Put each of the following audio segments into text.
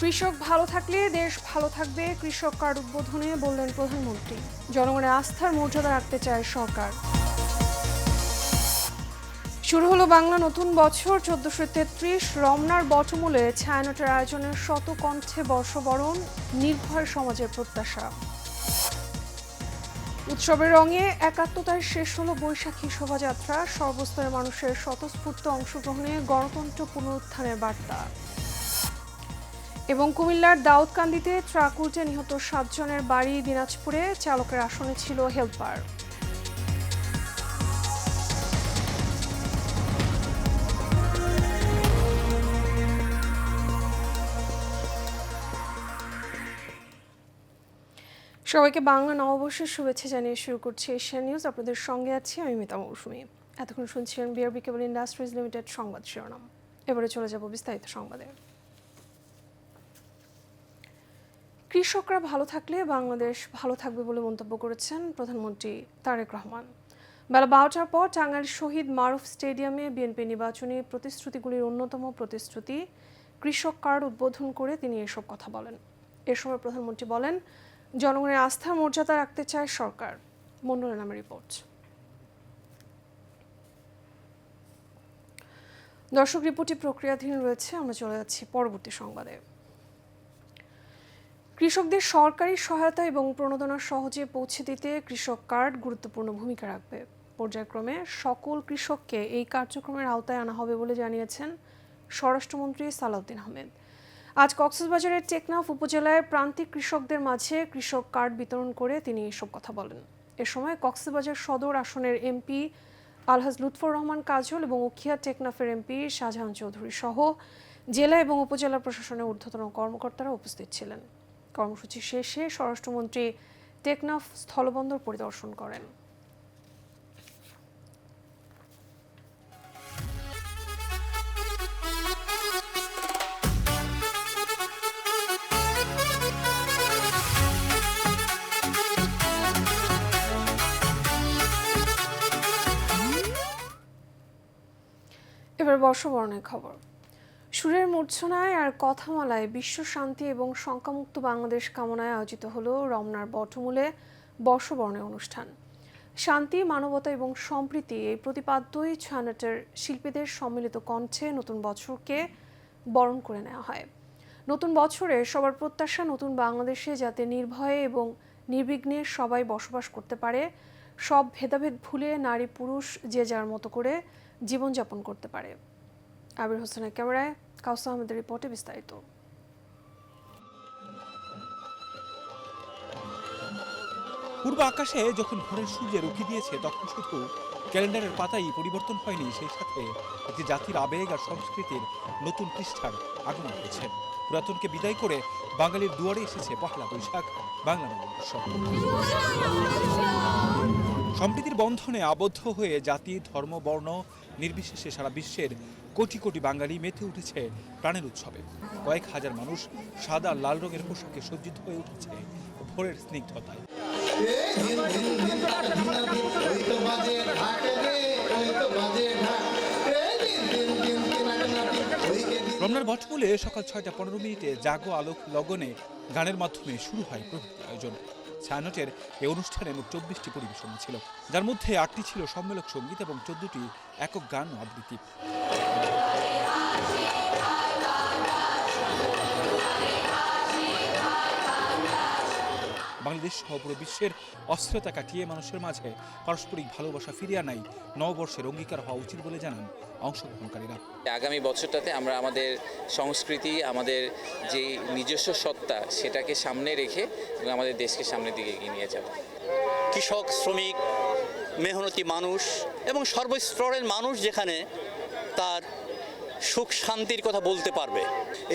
কৃষক ভালো থাকলে দেশ ভালো থাকবে, কৃষক কার্ড উদ্বোধনে বললেন প্রধানমন্ত্রী। জনগণের আস্থার মর্যাদা রাখতে চায় সরকার। শুরু হলো বাংলা নতুন বছর। 1433 রমনার বটমূলে ছায়ানটের আয়োজনের শতকণ্ঠে বর্ষবরণ, নির্ভয় সমাজের প্রত্যাশা। উৎসবের রঙে একাত্মতায় শেষ হলো বৈশাখী শোভাযাত্রা, সর্বস্তরের মানুষের স্বতঃস্ফূর্ত অংশগ্রহণে গণতন্ত্র পুনরুত্থানের বার্তা। এবং কুমিল্লার দাউদকান্দিতে ট্রাক উল্টে নিহত 7 জনের বাড়ি দিনাজপুরে, চালকের আসনে ছিল হেলপার। সবাইকে বাংলা নববর্ষের শুভেচ্ছা জানিয়ে শুরু করছি এশিয়ান নিউজ। আপনাদের সঙ্গে আছি আমি মিতা মৌসুমী। এতক্ষণ শুনছিলেন বিআরবি কেবল ইন্ডাস্ট্রিজ লিমিটেড সংবাদ শিরোনাম। এবারে চলে যাব বিস্তারিত সংবাদে। কৃষকরা ভালো থাকলে বাংলাদেশ ভালো থাকবে বলে মন্তব্য করেছেন প্রধানমন্ত্রী তারেক রহমান। বেলা 12টার পর টাঙ্গাইল শহীদ মারুফ স্টেডিয়ামে বিএনপি নির্বাচনী প্রতিশ্রুতিগুলির অন্যতম প্রতিশ্রুতি কৃষক কার্ড উদ্বোধন করে তিনি এসব কথা বলেন। এ সময় প্রধানমন্ত্রী বলেন, জনগণের আস্থার মর্যাদা রাখতে চায় সরকার। মন্ডলের নামে রিপোর্ট। দর্শক, রিপোর্টটি প্রক্রিয়াধীন রয়েছে, আমরা চলে যাচ্ছি পরবর্তী সংবাদে। কৃষকদের সরকারি সহায়তা এবং প্রণোদনা সহজে পৌঁছে দিতে কৃষক কার্ড গুরুত্বপূর্ণ ভূমিকা রাখবে। পর্যায়ক্রমে সকল কৃষককে এই কার্যক্রমের আওতায় আনা হবে বলে জানিয়েছেন স্বরাষ্ট্রমন্ত্রী সালাউদ্দিন আহমেদ। আজ কক্সবাজারের টেকনাফ উপজেলায় প্রান্তিক কৃষকদের মাঝে কৃষক কার্ড বিতরণ করে তিনি এসব কথা বলেন। এ সময় কক্সবাজার সদর আসনের এমপি আলহাজ লুৎফর রহমান কাজল এবং উখিয়া টেকনাফের এমপি শাহজাহান চৌধুরী সহ জেলা এবং উপজেলা প্রশাসনের ঊর্ধ্বতন কর্মকর্তারা উপস্থিত ছিলেন। কর্মসূচি শেষে স্বরাষ্ট্রমন্ত্রী টেকনাফ স্থলবন্দর পরিদর্শন করেন। এবার বর্ষবরণের খবর। সুরের মূর্ছনায় আর কথামালায় বিশ্ব শান্তি এবং শঙ্কামুক্ত বাংলাদেশ কামনায় আয়োজিত হলো রমনার বটমূলে বর্ষবরণের অনুষ্ঠান। শান্তি, মানবতা এবং সম্প্রীতি এই প্রতিপাদ্যই ছায়ানটের শিল্পীদের সম্মিলিত কণ্ঠে নতুন বছরকে বরণ করে নেওয়া হয়। নতুন বছরে সবার প্রত্যাশা নতুন বাংলাদেশে যাতে নির্ভয়ে এবং নির্বিঘ্নে সবাই বসবাস করতে পারে, সব ভেদাভেদ ভুলে নারী পুরুষ যে যার মতো করে জীবনযাপন করতে পারে। আবির হোসেনের ক্যামেরায় কাউসার আহমেদের রিপোর্টে বিস্তারিত। পূর্ব আকাশে যখন ভোরের সূর্যের উঁকি দিয়েছে, তখন শুধু ক্যালেন্ডারের পাতাই পরিবর্তন হয়নি, সেই সাথে একটি জাতির আবেগ আর সংস্কৃতির নতুন পৃষ্ঠার আগমন হয়েছে। পুরাতনকে বিদায় করে বাঙালির দুয়ারে এসেছে পহেলা বৈশাখ, বাংলা নববর্ষ। সম্প্রীতির বন্ধনে আবদ্ধ হয়ে জাতি, ধর্ম, বর্ণ নির্বিশেষে সারা বিশ্বের কোটি কোটি বাঙালি মেতে উঠেছে প্রাণের উৎসবে। কয়েক হাজার মানুষ সাদা লাল রঙের পোশাকে সজ্জিত হয়ে উঠেছে ভোরের স্নিগ্ধতায়। রমনার বটমূলে সকাল 6:15 জাগো আলোক লগনে গানের মাধ্যমে শুরু হয় প্রভৃতি আয়োজন। ছায়ানটের এই অনুষ্ঠানে মোট 24টি পরিবেশন ছিল, যার মধ্যে 8টি ছিল সম্মেলক সঙ্গীত এবং 14টি একক গান ও আবৃত্তি। বাংলাদেশ সহ পুরো বিশ্বের অস্থিরতা কাটিয়ে মানুষের মাঝে পারস্পরিক ভালোবাসা ফিরিয়ে আনাই নববর্ষের অঙ্গীকার হওয়া উচিত বলে জানান অংশগ্রহণকারীরা। আগামী বছরটাতে আমরা আমাদের সংস্কৃতি, আমাদের যে নিজস্ব সত্তা, সেটাকে সামনে রেখে এবং আমাদের দেশকে সামনের দিকে এগিয়ে নিয়ে যাব। কৃষক, শ্রমিক, মেহনতি মানুষ এবং সর্বস্তরের মানুষ যেখানে তার সুখ শান্তির কথা বলতে পারবে।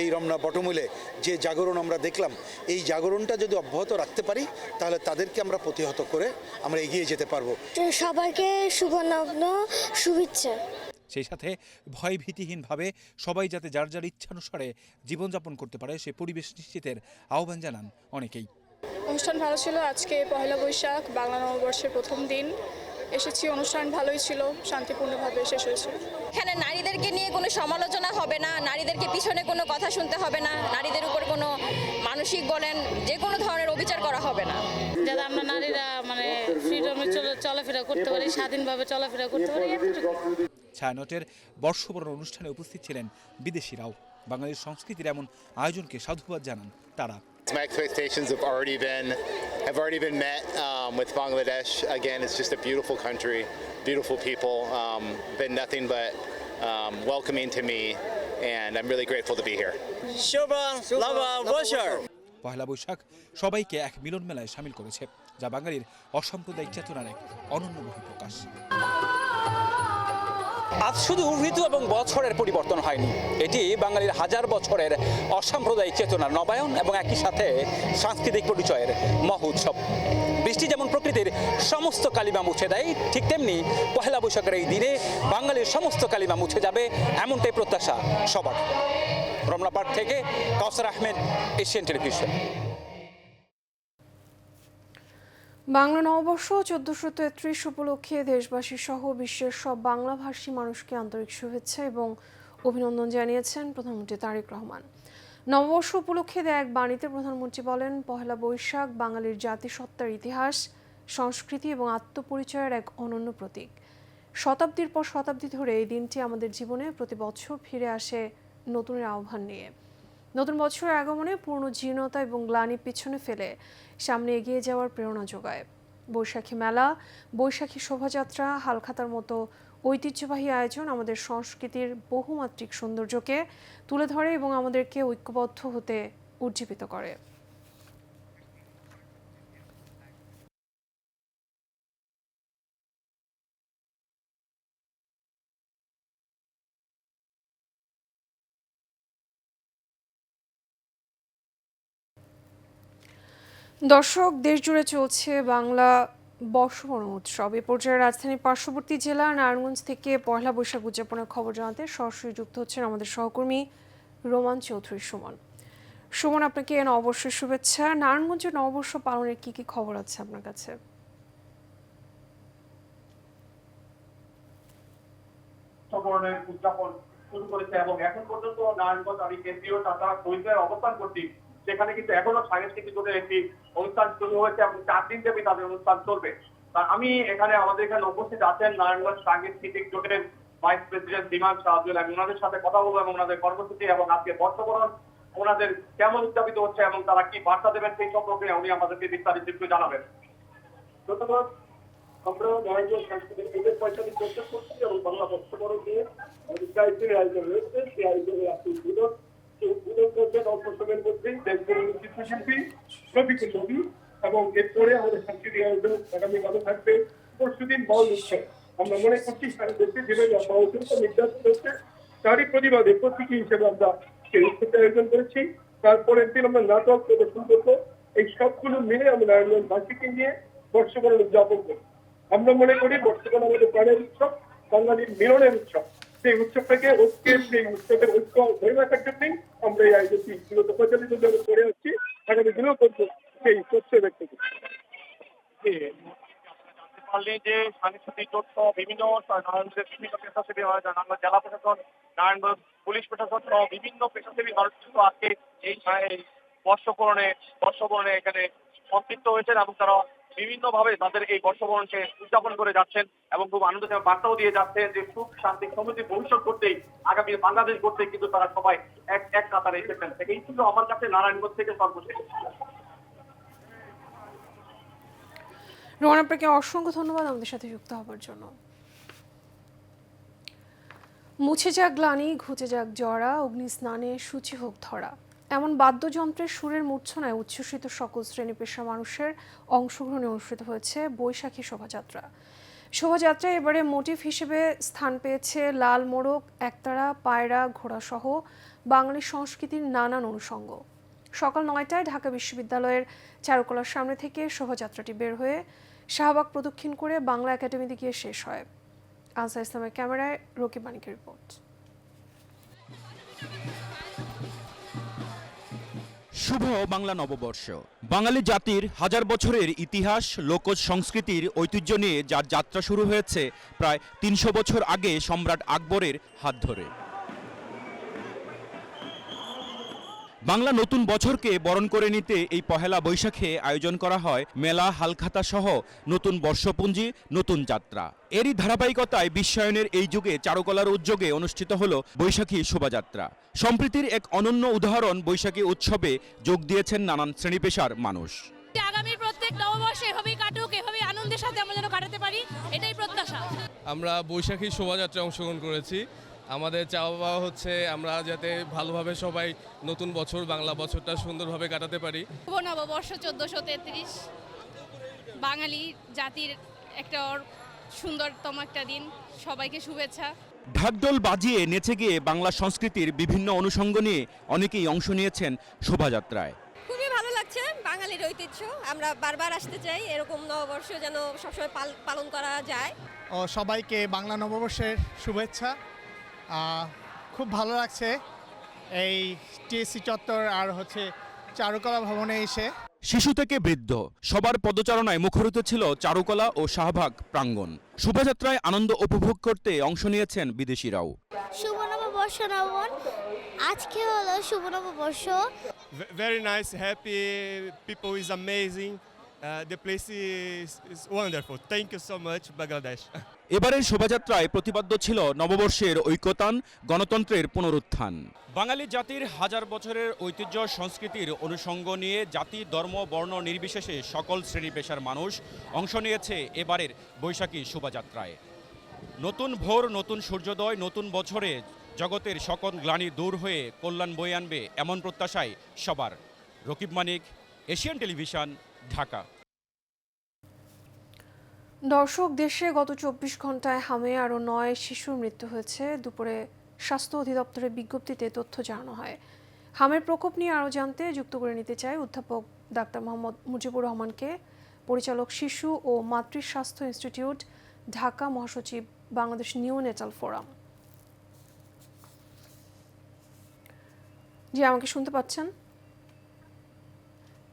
এই রমনা বটমূলে যে জাগরণ আমরা দেখলাম, এই জাগরণটা যদি অব্যাহত রাখতে পারি, তাহলে তাদেরকে আমরা প্রতিহত করে আমরা এগিয়ে যেতে পারবো। সবাইকে শুভ নগ্ন শুভেচ্ছা। সেই সাথে ভয় ভীতিহীনভাবে সবাই যাতে যার যার ইচ্ছানুসারে জীবনযাপন করতে পারে, সে পরিবেশ নিশ্চিতের আহ্বান জানান অনেকেই। অনুষ্ঠান ভালো ছিল। আজকে পহেলা বৈশাখ, বাংলা নববর্ষের প্রথম দিন। এসেছি। অনুষ্ঠান ভালোই ছিল, শান্তিপূর্ণভাবে শেষ হয়েছে। এখানে নারীদেরকে নিয়ে কোনো সমালোচনা হবে না, নারীদেরকে পিছনে কোনো কথা শুনতে হবে না, নারীদের উপর কোনো মানসিক বলেন যে কোনো ধরনের অবিচার করা হবে না। যাতে আমরা নারীরা মানে ফ্রিডমে চলাফেরা করতে পারি, স্বাধীনভাবে চলাফেরা করতে পারি, এতটুকু। ছায়ানটের বর্ষবরণ অনুষ্ঠানে উপস্থিত ছিলেন বিদেশিরাও। বাঙালির সংস্কৃতির এমন আয়োজনকে সাধুবাদ জানান তারা। My expectations have already been met with Bangladesh. Again, it's just a beautiful country, beautiful people. Been nothing but welcoming to me, and I'm really grateful to be here. Pohela Boishakh সবাইকে এক মিলন মেলায় সামিল করেছে, যা বাঙালির অসাম্প্রদায়িক চেতনার এক অনন্য বহিঃপ্রকাশ। আজ শুধু ঋতু এবং বছরের পরিবর্তন হয়নি, এটি বাঙালির হাজার বছরের অসাম্প্রদায়িক চেতনার নবায়ন এবং একই সাথে সাংস্কৃতিক পরিচয়ের মহোৎসব। বৃষ্টি যেমন প্রকৃতির সমস্ত কালিমা মুছে দেয়, ঠিক তেমনি পহেলা বৈশাখের এই দিনে বাঙালির সমস্ত কালিমা মুছে যাবে, এমনটাই প্রত্যাশা সবার। রমনা পার্ক থেকে কাউসার আহমেদ, এশিয়ান টেলিভিশন। বাংলা নববর্ষ 1433 উপলক্ষে দেশবাসী সহ বিশ্বের সব বাংলাভাষী মানুষকে আন্তরিক শুভেচ্ছা এবং অভিনন্দন জানিয়েছেন প্রধানমন্ত্রী তারেক রহমান। নববর্ষ উপলক্ষে দেয়া এক বাণীতে প্রধানমন্ত্রী বলেন, পহেলা বৈশাখ বাঙালির জাতিসত্তার ইতিহাস, সংস্কৃতি এবং আত্মপরিচয়ের এক অনন্য প্রতীক। শতাব্দীর পর শতাব্দী ধরে এই দিনটি আমাদের জীবনে প্রতি বছর ফিরে আসে নতুনের আহ্বান নিয়ে। নতুন বছরের আগমনে পূর্ণ জীর্ণতা এবং গ্লানি পিছনে ফেলে সামনে এগিয়ে যাওয়ার প্রেরণা যোগায়। বৈশাখী মেলা, বৈশাখী শোভাযাত্রা, হালখাতার মতো ঐতিহ্যবাহী আয়োজন আমাদের সংস্কৃতির বহুমাত্রিক সৌন্দর্যকে তুলে ধরে এবং আমাদেরকে ঐক্যবদ্ধ হতে উজ্জীবিত করে। দর্শক, দেশ জুড়ে চলছে বাংলা বর্ষবরণ উৎসব। এ পর্যায়ে রাজধানীর পার্শ্ববর্তী জেলা নারায়ণগঞ্জ থেকে পয়লা বৈশাখ উদযাপনের খবর জানাতে সরাসরি যুক্ত হচ্ছেন আমাদের সহকর্মী রোমান চৌধুরী সুমন। সুমন, আপনাকে নববর্ষের শুভেচ্ছা। নারায়ণগঞ্জের নববর্ষ পালনের কি কি খবর আছে আপনার কাছে? উদযাপন শুরু করেছে এবং এখন পর্যন্ত নারায়ণগঞ্জ আমি কেন্দ্রীয় টাটা পরিচয়ের অবস্থান করছি, সেখানে কিন্তু এখনো সাংস্কৃতিক জোটের একটি অনুষ্ঠান শুরু হয়েছে এবং 4 দিন ব্যাপী তাদের অনুষ্ঠান চলবে। আমি এখানে আমাদের এখানে উপস্থিত আছেন নারায়ণগঞ্জ সাংস্কৃতিক জোটের ভাইস প্রেসিডেন্ট বিমান শাহজুল। আমি ওনাদের সাথে কথা বলবো এবং ওনাদের কর্মসূচি এবং আজকে বর্ষবরণ ওনাদের কেমন উদযাপিত হচ্ছে এবং তারা কি বার্তা দেবেন সেই সম্পর্কে উনি আমাদেরকে বিস্তারিত একটু জানাবেন। ধন্যবাদ। আমরা নারায়ণগঞ্জ সাংস্কৃতিক জোটের 45 বছর করছি এবং বাংলা বর্ষবরণ নিয়ে আয়োজন রয়েছে। সেই আয়োজনে আপনি চিত্রশিল্পী রবি ছবি এবং এরপরে আমাদের সাংস্কৃতিক আয়োজন আগামীকালও থাকবে। পরশুদিন বল উৎসব। আমরা মনে করছি সারা দেশে যেভাবে অত্যন্ত নির্যাতন হচ্ছে তারই প্রতিবাদে প্রতীকী হিসেবে আমরা সেই উৎসবটা আয়োজন করেছি। তারপরের দিন আমরা নাটক প্রদর্শন করবো। এই সবগুলো মিলে আমরা নারায়ণগঞ্জবাসীকে নিয়ে বর্ষবরণ উদযাপন করি। আমরা মনে করি বর্ষবরণ আমাদের প্রাণের উৎসব, বাঙালির মিলনের উৎসব। সেই উৎসবটাকে সেই উৎসবের ঐক্য ধরে রাখার জন্যই আমরা এই আয়োজনটি বিগত 45 করে আসছি, আগামী দিনেও করবো সেই তথ্য ব্যক্ত করছি। যে সাংস্কৃতিক তথ্য বিভিন্ন নারায়ণগঞ্জের বিভিন্ন পেশাসেবী নারায়ণগঞ্জ জেলা প্রশাসন, নারায়ণগঞ্জ পুলিশ প্রশাসন সহ বিভিন্ন পেশাসেবী মানুষ কিন্তু আজকে এই বর্ষবরণে এখানে সম্পৃক্ত হয়েছেন এবং তারা বিভিন্ন ভাবে তাদের এই বর্ষবরণকে উদযাপন করে যাচ্ছেন এবং খুব আনন্দের বার্তাও দিয়ে যাচ্ছেন যে সুখ শান্তি সমৃদ্ধি ভবিষ্যৎ করতেই আগামী বাংলাদেশ করতে কিন্তু তারা সবাই এক কাতারে এসেছেন। এই ছিল আমার কাছে নারায়ণগঞ্জ থেকে সর্বশেষ। রোহন, আপনাকে অসংখ্য ধন্যবাদ আমাদের সাথে যুক্ত হওয়ার জন্য। মুছে যাক গ্লানি, ঘুচে যাক জরা, অগ্নি স্নানে সূচি হোক ধরা, এমন বাদ্যযন্ত্রের সুরের মূর্ছনায় উচ্ছ্বসিত সকল শ্রেণী পেশা মানুষের অংশগ্রহণে অনুষ্ঠিত হয়েছে বৈশাখী শোভাযাত্রা। শোভাযাত্রায় এবারে মোটিভ হিসেবে স্থান পেয়েছে লাল মোড়ক, একতারা, পায়রা, ঘোড়াসহ বাঙালি সংস্কৃতির নানান অনুষঙ্গ। সকাল 9টায় ঢাকা বিশ্ববিদ্যালয়ের চারুকলার সামনে থেকে শোভাযাত্রাটি বের হয়ে শাহবাগ প্রদক্ষিণ করে বাংলা একাডেমিতে গিয়ে শেষ হয়। আনসার ইসলামের ক্যামেরায় রকিব মানিকের রিপোর্ট। শুভ বাংলা নববর্ষ। বাঙালি জাতির হাজার বছরের ইতিহাস, লোকজ সংস্কৃতির ঐতিহ্য নিয়ে যার যাত্রা শুরু হয়েছে প্রায় ৩০০ বছর আগে সম্রাট আকবরের হাত ধরে। বাংলা নতুন বছরকে বরণ করে নিতে এই পহেলা বৈশাখে আয়োজন করা হয় মেলা, হালখাতা সহ নতুন বর্ষপুঞ্জি, নতুন যাত্রা। এরই ধারাবাহিকতায় বিশ্বায়নের এই যুগে চারুকলার উদ্যোগে অনুষ্ঠিত হলো বৈশাখী শোভাযাত্রা। সম্প্রীতির এক অনন্য উদাহরণ বৈশাখী উৎসবে যোগ দিয়েছেন নানান শ্রেণীপেশার মানুষ। আগামী প্রত্যেক নববর্ষে এভাবেই কাটুক, এভাবেই আনন্দের সাথে আমরা যেন কাটাতে পারি, এটাই প্রত্যাশা। আমরা বৈশাখী শোভাযাত্রায় অংশগ্রহণ করেছি। আমাদের চাওয়া পাওয়া হচ্ছে আমরা যাতে ভালোভাবে সবাই নতুন বছর, বাংলা বছরটা সুন্দরভাবে কাটাতে পারি। শুভ নববর্ষ 1433, বাঙালি জাতির একটা সুন্দরতম একটা দিন, সবাইকে শুভেচ্ছা। ঢাকঢোল বাজিয়ে নেচে গিয়ে বাংলা সংস্কৃতির বিভিন্ন অনুষঙ্গ নিয়ে অনেকেই অংশ নিয়েছেন শোভাযাত্রায়। খুবই ভালো লাগছে, বাঙালির ঐতিহ্য আমরা বারবার আসতে চাই, এরকম নববর্ষ যেন সবসময় পালন করা যায়। ও সবাইকে বাংলা নববর্ষের শুভেচ্ছা। খুব ভালো লাগছে এই টিএসসি চত্বর আর চারুকলা ভবনে এসে। শিশু থেকে বৃদ্ধ সবার পদচারণায় মুখরিত ছিল চারুকলা ও শাহবাগ প্রাঙ্গণ। শোভাযাত্রায় আনন্দ উপভোগ করতে অংশ নিয়েছেন বিদেশিরাও। শুভ নববর্ষ নবন, আজকে হলো শুভ নববর্ষ। Very nice, happy, people is amazing. The place is wonderful. Thank you so much, Bangladesh. এবারের শোভাযাত্রায় প্রতিপাদ্য ছিল নববর্ষের ঐক্যতান, গণতন্ত্রের পুনরুত্থান। বাঙালি জাতির হাজার বছরের ঐতিহ্য, সংস্কৃতির অনুষঙ্গ নিয়ে জাতি, ধর্ম, বর্ণ নির্বিশেষে সকল শ্রেণী পেশার মানুষ অংশ নিয়েছে এবারের বৈশাখী শোভাযাত্রায়। নতুন ভোর, নতুন সূর্যোদয়, নতুন বছরে জগতের সকল গ্লানি দূর হয়ে কল্যাণ বয়ে আনবে এমন প্রত্যাশায় সবার। রকিব মানিক, এশিয়ান টেলিভিশন, ঢাকা। দর্শক, দেশে গত ২৪ ঘন্টায় হামে আরও ৯ শিশুর মৃত্যু হয়েছে। দুপুরে স্বাস্থ্য অধিদপ্তরের বিজ্ঞপ্তিতে তথ্য জানানো হয়। হামের প্রকোপ নিয়ে আরও জানতে যুক্ত করে নিতে চাই অধ্যাপক ডাক্তার মোহাম্মদ মুজিবুর রহমানকে, পরিচালক শিশু ও মাতৃ স্বাস্থ্য ইনস্টিটিউট, ঢাকা, মহাসচিব, বাংলাদেশ নিওনেটাল ফোরাম। জি, আমাকে শুনতে পাচ্ছেন?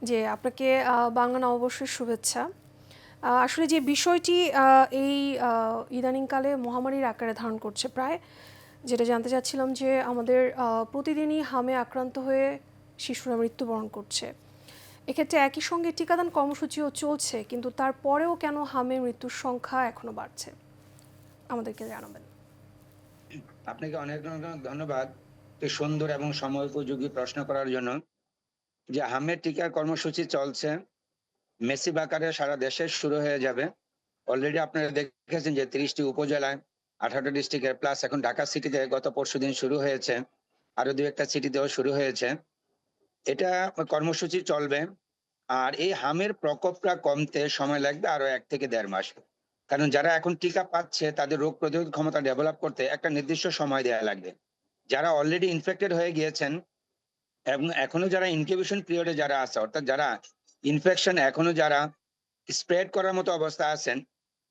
যে আপনাকে বাংলা নববর্ষের শুভেচ্ছা। আসলে যে বিষয়টি এই ইদানিংকালে মহামারীর আকারে ধারণ করছে প্রায়, যেটা জানতে চাচ্ছিলাম যে আমাদের প্রতিদিনই হামে আক্রান্ত হয়ে শিশুরা মৃত্যুবরণ করছে। এক্ষেত্রে একই সঙ্গে টিকাদান কর্মসূচিও চলছে, কিন্তু তারপরেও কেন হামে মৃত্যুর সংখ্যা এখনো বাড়ছে, আমাদেরকে জানাবেন। আপনাকে অনেক অনেক ধন্যবাদ সুন্দর এবং সময়োপযোগী প্রশ্ন করার জন্য। যে হামের টিকার কর্মসূচি চলছে, মেসিভ আকারে সারা দেশে শুরু হয়ে যাবে। অলরেডি আপনারা দেখেছেন যে 30টি উপজেলায় 18টা ডিস্ট্রিক্টের প্লাস এখন ঢাকা সিটিতে গত পরশুদিন শুরু হয়েছে, আরো 2-1টা সিটিতেও শুরু হয়েছে। এটা কর্মসূচি চলবে। আর এই হামের প্রকোপটা কমতে সময় লাগবে আরো 1 থেকে 1.5 মাস, কারণ যারা এখন টিকা পাচ্ছে তাদের রোগ প্রতিরোধ ক্ষমতা ডেভেলপ করতে একটা নির্দিষ্ট সময় দেওয়া লাগবে। যারা অলরেডি ইনফেক্টেড হয়ে গিয়েছেন এবং এখনো যারা ইনকিউবেশন পিরিয়ডে যারা আছে, অর্থাৎ যারা ইনফেকশন এখনো যারা স্প্রেড করার মতো অবস্থা আছেন,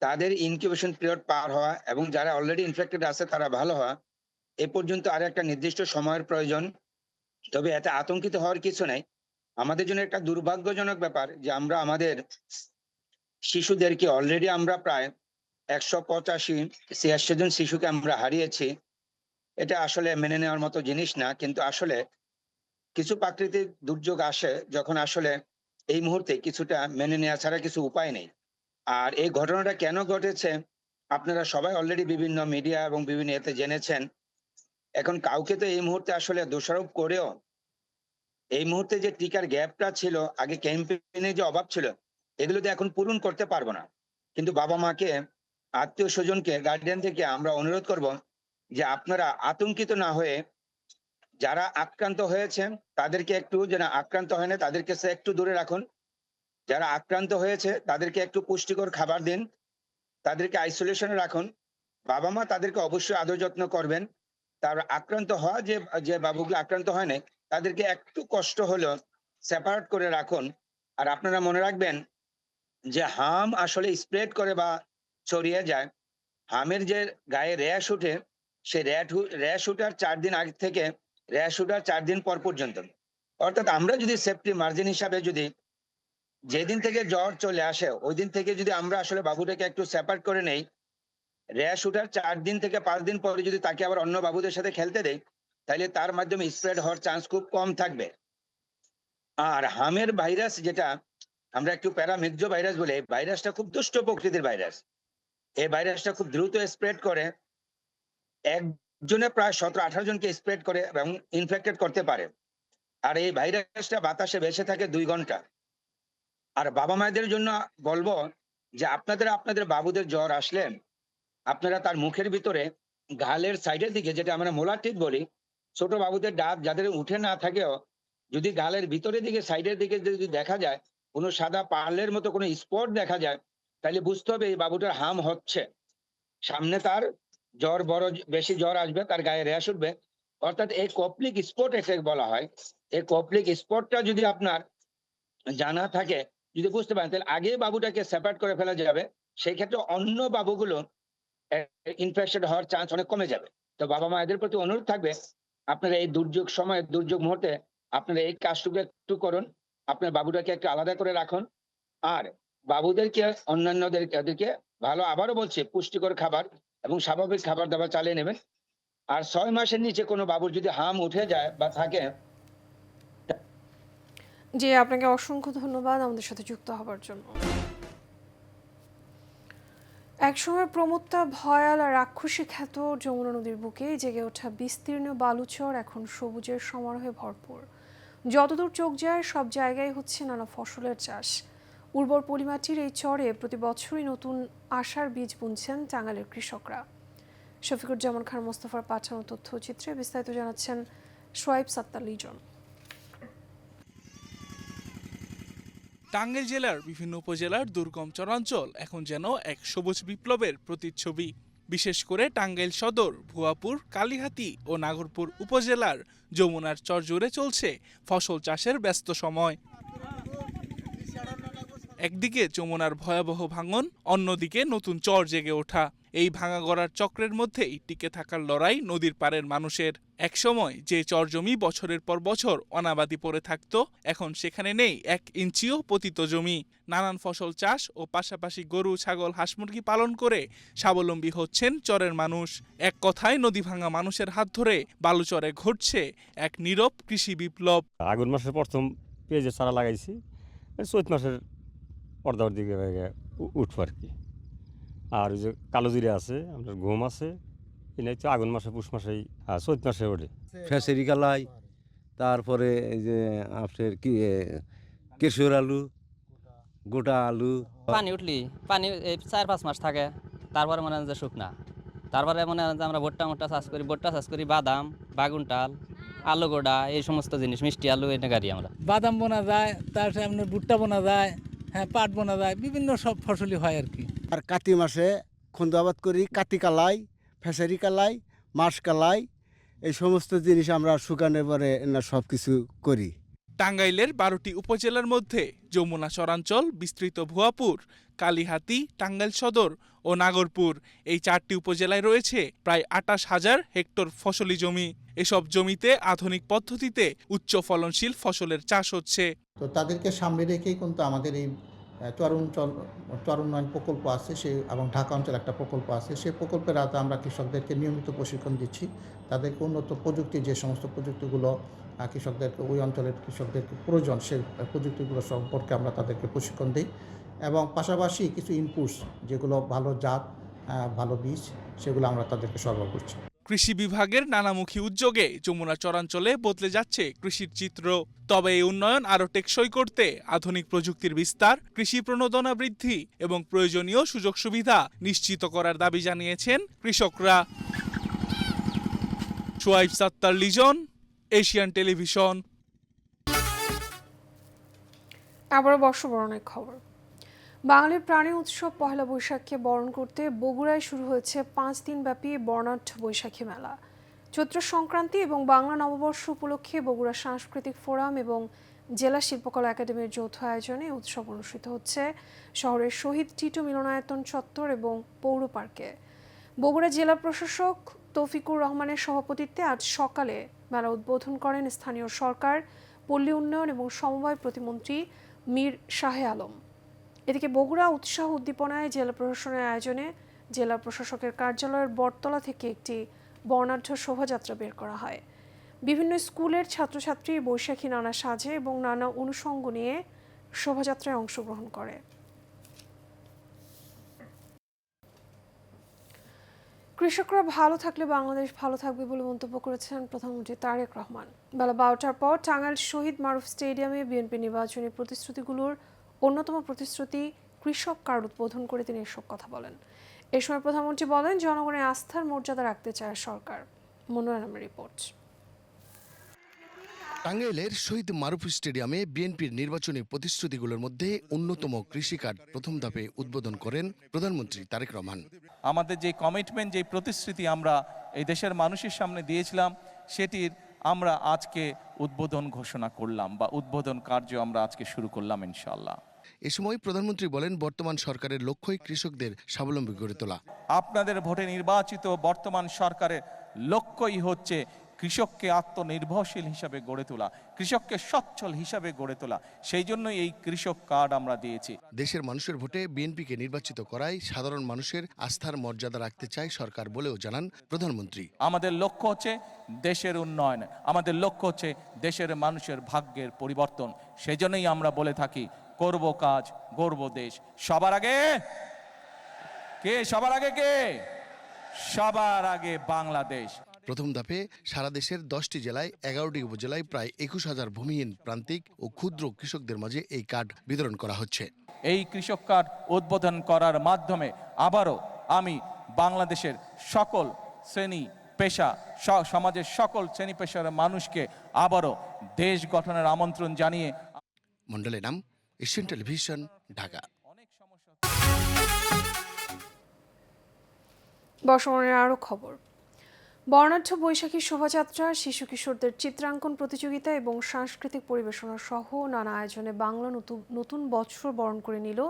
তাদের ইনকিউবেশন পিরিয়ড পার হওয়া এবং যারা অলরেডি ইনফেক্টেড আছে তারা ভালো হওয়া, এ পর্যন্ত আর একটা নির্দিষ্ট সময়ের প্রয়োজন। তবে এতে আতঙ্কিত হওয়ার কিছু নাই। আমাদের জন্য একটা দুর্ভাগ্যজনক ব্যাপার যে আমরা আমাদের শিশুদেরকে অলরেডি আমরা প্রায় 185-86 জন শিশুকে আমরা হারিয়েছি। এটা আসলে মেনে নেওয়ার মতো জিনিস না, কিন্তু আসলে কিছু প্রাকৃতিক দুর্যোগ আসে যখন আসলে এই মুহূর্তে কিছুটা মেনে নেওয়া ছাড়া কিছু উপায় নেই। আর এই ঘটনাটা কেন ঘটেছে আপনারা সবাই অলরেডি বিভিন্ন মিডিয়া এবং বিভিন্ন এতে জেনেছেন। এখন কাউকে তো এই মুহূর্তে আসলে দোষারোপ করেও এই মুহূর্তে যে টিকার গ্যাপটা ছিল, আগে ক্যাম্পেইনে যে অভাব ছিল, এগুলো তো এখন পূরণ করতে পারবো না। কিন্তু বাবা মাকে, আত্মীয় স্বজনকে, গার্ডিয়ান থেকে আমরা অনুরোধ করব যে আপনারা আতঙ্কিত না হয়ে যারা আক্রান্ত হয়েছেন তাদেরকে একটু, যারা আক্রান্ত হয় না তাদেরকে একটু দূরে রাখুন। যারা আক্রান্ত হয়েছে তাদেরকে একটু পুষ্টিকর খাবার দিন, তাদেরকে আইসোলেশনে রাখুন। বাবা মা তাদেরকে অবশ্যই আদর যত্ন করবেন। তার আক্রান্ত হওয়া যে বাবুগুলো আক্রান্ত হয় না তাদেরকে একটু কষ্ট হলেও সেপারেট করে রাখুন। আর আপনারা মনে রাখবেন যে হাম আসলে স্প্রেড করে বা ছড়িয়ে যায়। হামের যে গায়ে র্যাশ উঠে, সেই র্যাশ উঠার 4 দিন আগে থেকে র্যাশ উঠার 4 দিন পর পর্যন্ত অর্থাৎ আমরা যদি সেফটি মার্জিন হিসাবে যদি যেদিন থেকে জ্বর চলে আসে ওই দিন থেকে যদি আমরা আসলে বাবুটাকে একটু সেপারেট করে নেই, র্যাশ উঠার 4 দিন থেকে 5 দিন পরে যদি তাকে আবার অন্য বাবুদের সাথে খেলতে দেই, তাহলে তার মাধ্যমে স্প্রেড হওয়ার চান্স খুব কম থাকবে। আর হামের ভাইরাস যেটা আমরা একটু প্যারামিক্সো ভাইরাস বলে, ভাইরাসটা খুব দুষ্ট প্রকৃতির ভাইরাস। এই ভাইরাসটা খুব দ্রুত স্প্রেড করে, একজনে প্রায় 17-18 জনকে স্প্রেড করে এবং ইনফেক্টেড করতে পারে। আর এই ভাইরাসটা বাতাসে ভেসে থাকে 2 ঘন্টা। আর বাবা মায়েদের জন্য বলবো যে আপনাদের বাবুদের জ্বর আসলে আপনারা তার মুখের ভিতরে গালের সাইডের দিকে, যেটা আমরা মোলার টিপ বলি, ছোট বাবুদের দাঁত যাদের উঠে না থাকেও যদি গালের ভিতরের দিকে সাইডের দিকে যদি দেখা যায় কোনো সাদা পার্লের মতো কোনো স্পট দেখা যায়, তাহলে বুঝতে হবে এই বাবুটার হাম হচ্ছে, সামনে তার জ্বর বেশি জ্বর আসবে, তার গায়ে র্যাশ উঠবে। অর্থাৎ এই কপ্লিক স্পট এফেক্ট বলা হয়। এই কপ্লিক স্পটটা যদি আপনার জানা থাকে, যদি বুঝতে পারেন, তাহলে আগে বাবুটাকে সেপারেট করে ফেলা যাবে। সেই ক্ষেত্রে অন্য বাবুগুলো ইনফেকশন হওয়ার চান্স অনেক কমে যাবে। তো বাবা মায়েদের প্রতি অনুরোধ থাকবে, আপনারা এই দুর্যোগ মুহূর্তে আপনারা এই কাজটুকু একটু করুন, আপনার বাবুটাকে একটু আলাদা করে রাখুন। আর বাবুদেরকে অন্যান্যদেরকে ভালো, আবারও বলছি, পুষ্টিকর খাবার এবং স্বাভাবিক খাবার দাবার চালিয়ে নেবেন। আর 6 মাসের নিচে কোনো বাবুর যদি হাম উঠে যায় বা থাকে। জি, আপনাকে অসংখ্য ধন্যবাদ আমাদের সাথে যুক্ত হবার জন্য। একসময় প্রমত্তা, ভয়াল আর রাক্ষসী খ্যাত যমুনা নদীর বুকে জেগে ওঠা বিস্তীর্ণ বালুচর এখন সবুজের সমারোহে ভরপুর। যতদূর চোখ যায় সব জায়গায় হচ্ছে নানা ফসলের চাষ। উর্বর পলিমাটির এই চরে প্রতি বছরই নতুন আশার বীজ বুনছেন টাঙ্গাইলের কৃষকরা। শফিকুজ্জামান খান মোস্তফার পাঠানো তথ্যচিত্রে বিস্তারিত জানাচ্ছেন সোয়াইব সাত্তার লিজন। টাঙ্গাইল জেলার বিভিন্ন উপজেলার দুর্গম চরাঞ্চল এখন যেন এক সবুজ বিপ্লবের প্রতিচ্ছবি। বিশেষ করে টাঙ্গাইল সদর, ভুয়াপুর, কালিহাতী ও নাগরপুর উপজেলার যমুনার চর জুড়ে চলছে ফসল চাষের ব্যস্ত সময়। একদিকে যমুনার ভয়াবহ ভাঙন, অন্যদিকে নতুন চর জেগে ওঠা। এই ভাঙা গড়ার চক্রের মধ্যেই টিকে থাকার লড়াই নদীর পাড়ের মানুষের। একসময় যে চর জমি বছরের পর বছর অনাবাদি পড়ে থাকত, এখন সেখানে নেই 1 ইঞ্চিও পতিত জমি। নানান ফসল চাষ ও পাশাপাশি গরু, ছাগল, হাঁস মুরগি পালন করে স্বাবলম্বী হচ্ছেন চরের মানুষ। এক কথায় নদী ভাঙা মানুষের হাত ধরে বালুচরে ঘটছে এক নীরব কৃষি বিপ্লব। আগুন মাসের প্রথম পেঁয়াজের চারা লাগাইছি, চৈত মাসের অর্ধার দিকে উঠবো আর কি। আর ওই যে কালো জিরে আছে, আপনার গম আছে, এনে তো আগুন মাসে, পুষ মাসেই, চৈত মাসে ওঠে। ফেসেরি কালাই, তারপরে এই যে আপনার কি কেশর আলু, গোটা আলু। পানি উঠলি পানি 4-5 মাস থাকে, তারপরে মনে হয় যে শুকনা, তারপরে মনে হয় যে আমরা ভুট্টা চাষ করি, বাদাম, বাগুনটাল, আলু গোড়া, এই সমস্ত জিনিস, মিষ্টি আলু এটা গাড়ি আমরা। বাদাম বোনা যায়, তারপরে আপনার ভুট্টা বোনা যায়, হ্যাঁ পাট বোনা যায়, বিভিন্ন সব ফসলই হয় আর কি। আর কাতি মাসে খন্দ আবাদ করি, কাতি কালাই, ফেসারি কালাই, মাস কালাই, এই সমস্ত জিনিস আমরা শুকানোর পরে সব কিছু করি। টাঙ্গাইলের 12টি উপজেলার মধ্যে যমুনা চরাঞ্চল বিস্তৃত ভুয়াপুর, কালিহাতী, টাঙ্গাইল সদর ও নাগরপুর, এই 4টি উপজেলায় রয়েছে প্রায় 28,000 হেক্টর ফসলি জমি। এসব জমিতে আধুনিক পদ্ধতিতে উচ্চ ফলনশীল ফসলের চাষ হচ্ছে। তো তাদেরকে সামনে রেখেই কিন্তু আমাদের এই চর উন্নয়ন প্রকল্প আছে, এবং ঢাকা অঞ্চল একটা প্রকল্প আছে। সেই প্রকল্পের আওতা আমরা কৃষকদেরকে নিয়মিত প্রশিক্ষণ দিচ্ছি। তাদেরকে উন্নত প্রযুক্তি, যে সমস্ত প্রযুক্তিগুলো কৃষকদেরকে, ওই অঞ্চলের কৃষকদেরকে প্রয়োজন, সেই প্রযুক্তিগুলো সম্পর্কে আমরা তাদেরকে প্রশিক্ষণ দিই। এবং পাশাপাশি কিছু ইনপুটস, যেগুলো ভালো জাত, ভালো বীজ, সেগুলো আমরা তাদেরকে সরবরাহ করছি। কৃষি বিভাগের নানামুখী উদ্যোগে যমুনা চরাঞ্চলে বদলে যাচ্ছে কৃষির চিত্র। তবে এই উন্নয়ন আরও টেকসই করতে আধুনিক প্রযুক্তির বিস্তার, কৃষি প্রণোদনা বৃদ্ধি এবং প্রয়োজনীয় সুযোগ সুবিধা নিশ্চিত করার দাবি জানিয়েছেন কৃষকরা। সোয়াইব সাত্তার লিজন, এশিয়ান টেলিভিশন। আবারও বর্ষবরণের খবর। বাঙালির প্রাণী উৎসব পহেলা বৈশাখকে বরণ করতে বগুড়ায় শুরু হয়েছে 5 দিনব্যাপী বর্ণাঢ্য বৈশাখী মেলা। চৈত্র সংক্রান্তি এবং বাংলা নববর্ষ উপলক্ষে বগুড়া সাংস্কৃতিক ফোরাম এবং জেলা শিল্পকলা একাডেমির যৌথ আয়োজনে উৎসব অনুষ্ঠিত হচ্ছে শহরের শহীদ টিটু মিলনায়তন চত্বর এবং পৌর পার্কে। বগুড়া জেলা প্রশাসক তৌফিকুর রহমানের সভাপতিত্বে আজ সকালে মেলা উদ্বোধন করেন স্থানীয় সরকার, পল্লী উন্নয়ন এবং সমবায় প্রতিমন্ত্রী মীর শাহে আলম। এদিকে বগুড়া উৎসাহ উদ্দীপনায় জেলা প্রশাসনের আয়োজনে জেলা প্রশাসকের কার্যালয়ের বটতলা থেকে একটি বর্ণাঢ্য শোভাযাত্রা বের করা হয়। বিভিন্ন স্কুলের ছাত্রছাত্রী বৈশাখী নানা সাজে এবং নানা অনুষঙ্গ নিয়ে শোভাযাত্রায় অংশগ্রহণ করে। কৃষকরা ভালো থাকলে বাংলাদেশ ভালো থাকবে বলে মন্তব্য করেছেন প্রধানমন্ত্রী তারেক রহমান। বেলা 12টার পর টাঙ্গাইল শহীদ মারুফ স্টেডিয়ামে বিএনপি নির্বাচনী প্রতিশ্রুতিগুলোর অন্যতম প্রতিশ্রুতি কৃষক কার্ড উদ্বোধন করে তিনি এসব কথা বলেন। এ সময় প্রধানমন্ত্রী বলেন, জনগণের আস্থার মর্যাদা রাখতে চায় সরকার। মনোরমের রিপোর্ট। টাঙ্গাইলের শহীদ মারুফ স্টেডিয়ামে বিএনপির নির্বাচনী প্রতিশ্রুতিগুলোর মধ্যে অন্যতম কৃষি কার্ড প্রথম ধাপে উদ্বোধন করেন প্রধানমন্ত্রী তারেক রহমান। আমাদের যে কমিটমেন্ট, যে প্রতিশ্রুতি আমরা এই দেশের মানুষের সামনে দিয়েছিলাম, সেটির আমরা আজকে উদ্বোধন ঘোষণা করলাম বা উদ্বোধন কার্য আমরা আজকে শুরু করলাম ইনশাআল্লাহ। এ সময় প্রধানমন্ত্রী বলেন, বর্তমান সরকারের লক্ষ্যই কৃষকদের স্বাবলম্বী করে তোলা। আপনাদের ভোটে নির্বাচিত বর্তমান সরকারের লক্ষ্যই হচ্ছে কৃষককে আত্মনির্ভরশীল হিসাবে গড়ে তোলা, কৃষককে সচ্ছল হিসাবে গড়ে তোলা। সেই জন্যই এই কৃষক কার্ড আমরা দিয়েছি। দেশের মানুষের ভোটে বিএনপিকে নির্বাচিত করায় সাধারণ মানুষের আস্থার মর্যাদা রাখতে চায় সরকার বলেও জানান প্রধানমন্ত্রী। আমাদের লক্ষ্য হচ্ছে দেশের উন্নয়ন, আমাদের লক্ষ্য হচ্ছে দেশের মানুষের ভাগ্যের পরিবর্তন। সেই জন্যই আমরা বলে থাকি, করব কাজ গড়ব দেশ। সবার আগে কে? সবার আগে কে? সবার আগে বাংলাদেশ। প্রথম ধাপে সারা দেশের 10টি জেলায় 11টি উপজেলায় প্রায় 21,000 ভূমিহীন প্রান্তিক ও ক্ষুদ্র কৃষকদের মাঝে এই কার্ড বিতরণ করা হচ্ছে। এই কৃষক কার্ড উদ্বোধন করার মাধ্যমে আবারও আমি বাংলাদেশের সকল শ্রেণী পেশা, সমাজের সকল শ্রেণী পেশার মানুষকে আবারও দেশ গঠনের আমন্ত্রণ জানিয়ে। মন্ডলের নাম, এশিয়ান টেলিভিশন, ঢাকা। বর্ষবরণের আরও খবর। বর্ণাঢ্য বৈশাখী শোভাযাত্রা, শিশু কিশোরদের চিত্রাঙ্কন প্রতিযোগিতা এবং সাংস্কৃতিক পরিবেশনা সহ নানা আয়োজনে বাংলা নতুন বছর বরণ করে নিল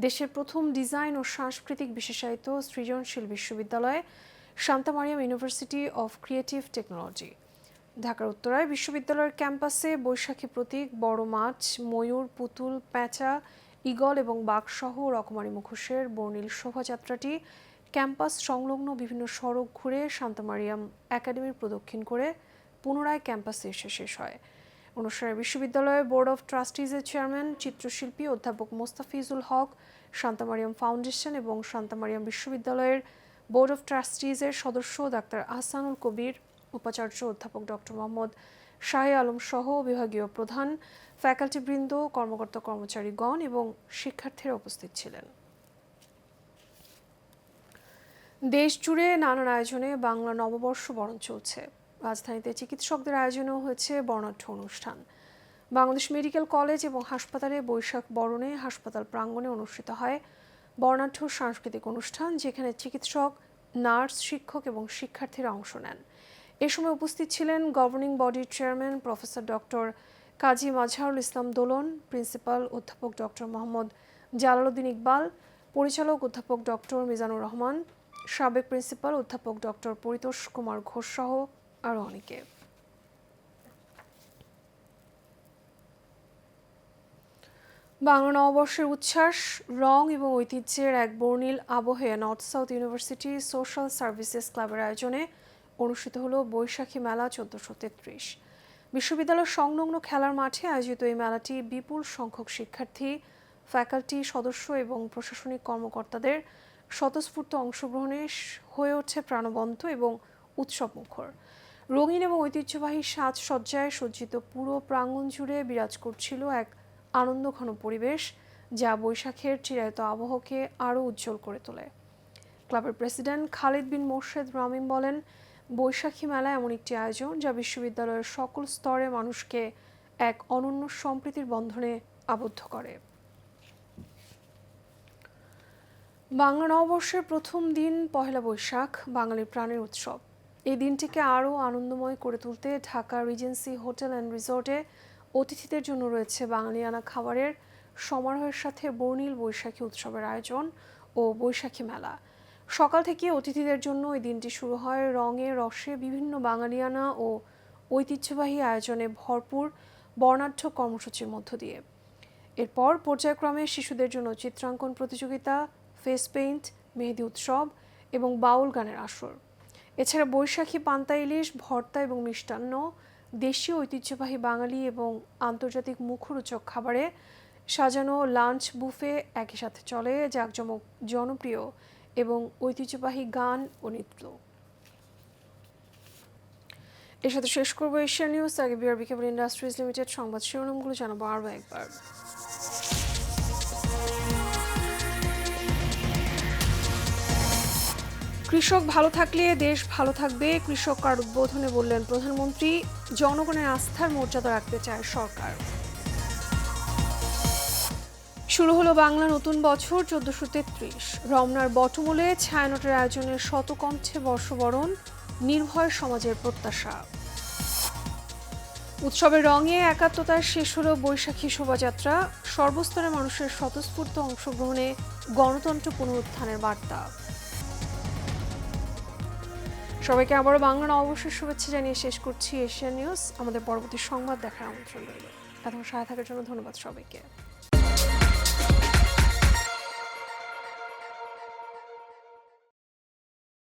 দেশের প্রথম ডিজাইন ও সাংস্কৃতিক বিশেষায়িত সৃজনশীল বিশ্ববিদ্যালয় Shanta Mariam university of creative technology. ঢাকার উত্তরায় বিশ্ববিদ্যালয়ের ক্যাম্পাসে বৈশাখী প্রতীক, বড় মাছ, ময়ূর, পুতুল, প্যাঁচা, ঈগল এবং বাঘসহ রকমারি মুখোশের বর্ণিল শোভাযাত্রাটি ক্যাম্পাস সংলগ্ন বিভিন্ন সড়ক ঘুরে শান্তা মারিয়াম একাডেমির প্রদক্ষিণ করে পুনরায় ক্যাম্পাসে এসে শেষ হয়। অনুষ্ঠানে বিশ্ববিদ্যালয়ের বোর্ড অফ ট্রাস্টিজের চেয়ারম্যান চিত্রশিল্পী অধ্যাপক মোস্তাফিজুল হক, শান্তা মারিয়াম ফাউন্ডেশন এবং শান্তা মারিয়াম বিশ্ববিদ্যালয়ের বোর্ড অফ ট্রাস্টিজের সদস্য ডাক্তার আহসানুল কবির, উপাচার্য অধ্যাপক ডক্টর মোহাম্মদ শাহে আলম সহ বিভাগীয় প্রধান, ফ্যাকাল্টিবৃন্দ, কর্মকর্তা কর্মচারীগণ এবং শিক্ষার্থীরা উপস্থিত ছিলেন। দেশ জুড়ে নানান আয়োজনে বাংলা নববর্ষ বরণ চলছে। রাজধানীতে চিকিৎসকদের আয়োজনেও হয়েছে বর্ণাঢ্য অনুষ্ঠান। বাংলাদেশ মেডিকেল কলেজ এবং হাসপাতালে বৈশাখ বরণে হাসপাতাল প্রাঙ্গণে অনুষ্ঠিত হয় বর্ণাঢ্য সাংস্কৃতিক অনুষ্ঠান, যেখানে চিকিৎসক, নার্স, শিক্ষক এবং শিক্ষার্থীরা অংশ নেন। এ সময় উপস্থিত ছিলেন গভর্নিং বডির চেয়ারম্যান প্রফেসর ডক্টর কাজী মাজহারুল ইসলাম দোলন, প্রিন্সিপাল অধ্যাপক ডক্টর মোহাম্মদ জালালউদ্দিন ইকবাল, পরিচালক অধ্যাপক ডক্টর মিজানুর রহমান, সাবেক প্রিন্সিপাল অধ্যাপক ডক্টর পরিতোষ কুমার ঘোষ সহ আরও অনেকে। বাংলা নববর্ষের উচ্ছ্বাস, রং এবং ঐতিহ্যের এক বর্ণিল আবহে north south university social services ক্লাবের আয়োজনে অনুষ্ঠিত হলো বৈশাখী মেলা 1433। বিশ্ববিদ্যালয়ের সংলগ্ন খেলার মাঠে আয়োজিত এই মেলাটি বিপুল সংখ্যক শিক্ষার্থী, ফ্যাকাল্টি সদস্য এবং প্রশাসনিক কর্মকর্তাদের স্বতঃস্ফূর্ত অংশগ্রহণে হয়ে ওঠে প্রাণবন্ত এবং উৎসবমুখর। রঙিন এবং ঐতিহ্যবাহী সাজসজ্জায় সজ্জিত পুরো প্রাঙ্গণ জুড়ে বিরাজ করছিল এক আনন্দঘন পরিবেশ, যা বৈশাখের চিরায়ত আবহকে আরও উজ্জ্বল করে তোলে। ক্লাবের প্রেসিডেন্ট খালিদ বিন মোর্শেদ রামিম বলেন, বৈশাখী মেলা এমন একটি আয়োজন যা বিশ্ববিদ্যালয়ের সকল স্তরে মানুষকে এক অনন্য সম্প্রীতির বন্ধনে আবদ্ধ করে। বাংলা নববর্ষের প্রথম দিন পহেলা বৈশাখ বাঙালির প্রাণের উৎসব। এই দিনটিকে আরও আনন্দময় করে তুলতে ঢাকা রিজেন্সি হোটেল অ্যান্ড রিসোর্টে অতিথিদের জন্য রয়েছে বাঙালিয়ানা খাবারের সমারোহের সাথে বর্ণিল বৈশাখী উৎসবের আয়োজন ও বৈশাখী মেলা। সকাল থেকে অতিথিদের জন্য এই দিনটি শুরু হয় রঙে রসে বিভিন্ন বাঙালিয়ানা ও ঐতিহ্যবাহী আয়োজনে ভরপুর বর্ণাঢ্য কর্মসূচির মধ্য দিয়ে। এরপর পর্যায়ক্রমে শিশুদের জন্য চিত্রাঙ্কন প্রতিযোগিতা, ফেস পেইন্ট, মেহেদি উৎসব এবং বাউল গানের আসর। এছাড়া বৈশাখী পান্তা ইলিশ, ভর্তা এবং মিষ্টান্ন, দেশীয় ঐতিহ্যবাহী বাঙালি এবং আন্তর্জাতিক মুখরোচক খাবারে সাজানো লাঞ্চ বুফে একই সাথে চলে, জাঁকজমক জনপ্রিয় এবং ঐতিহ্যবাহী গান ও নৃত্য। এর সাথে শেষ করবো এশিয়া নিউজ। আগে বিআরবি কেবল ইন্ডাস্ট্রিজ লিমিটেড সংবাদ শিরোনামগুলো জানাবো আরও একবার। কৃষক ভালো থাকলে দেশ ভালো থাকবে, কৃষক কার্ড উদ্বোধনে বললেন প্রধানমন্ত্রী। জনগণের আস্থার মর্যাদা রাখতে চায় সরকার। শুরু হলো বাংলা নতুন বছর 1433। রমনার বটমূলে ছায়ানটের আয়োজনে শতকণ্ঠে বর্ষবরণ, নির্ভয় সমাজের প্রত্যাশা। উৎসবের রঙে একাত্মতায় শেষ হলো বৈশাখী শোভাযাত্রা, সর্বস্তরের মানুষের স্বতঃস্ফূর্ত অংশগ্রহণে গণতন্ত্র পুনরুত্থানের বার্তা। সবাইকে আবারও বাংলা নববর্ষের শুভেচ্ছা জানিয়ে শেষ করছি এশিয়া নিউজ। আমাদের পরবর্তী সংবাদ দেখার আমন্ত্রণ রইল। এতক্ষণ সাথে থাকার জন্য ধন্যবাদ সবাইকে।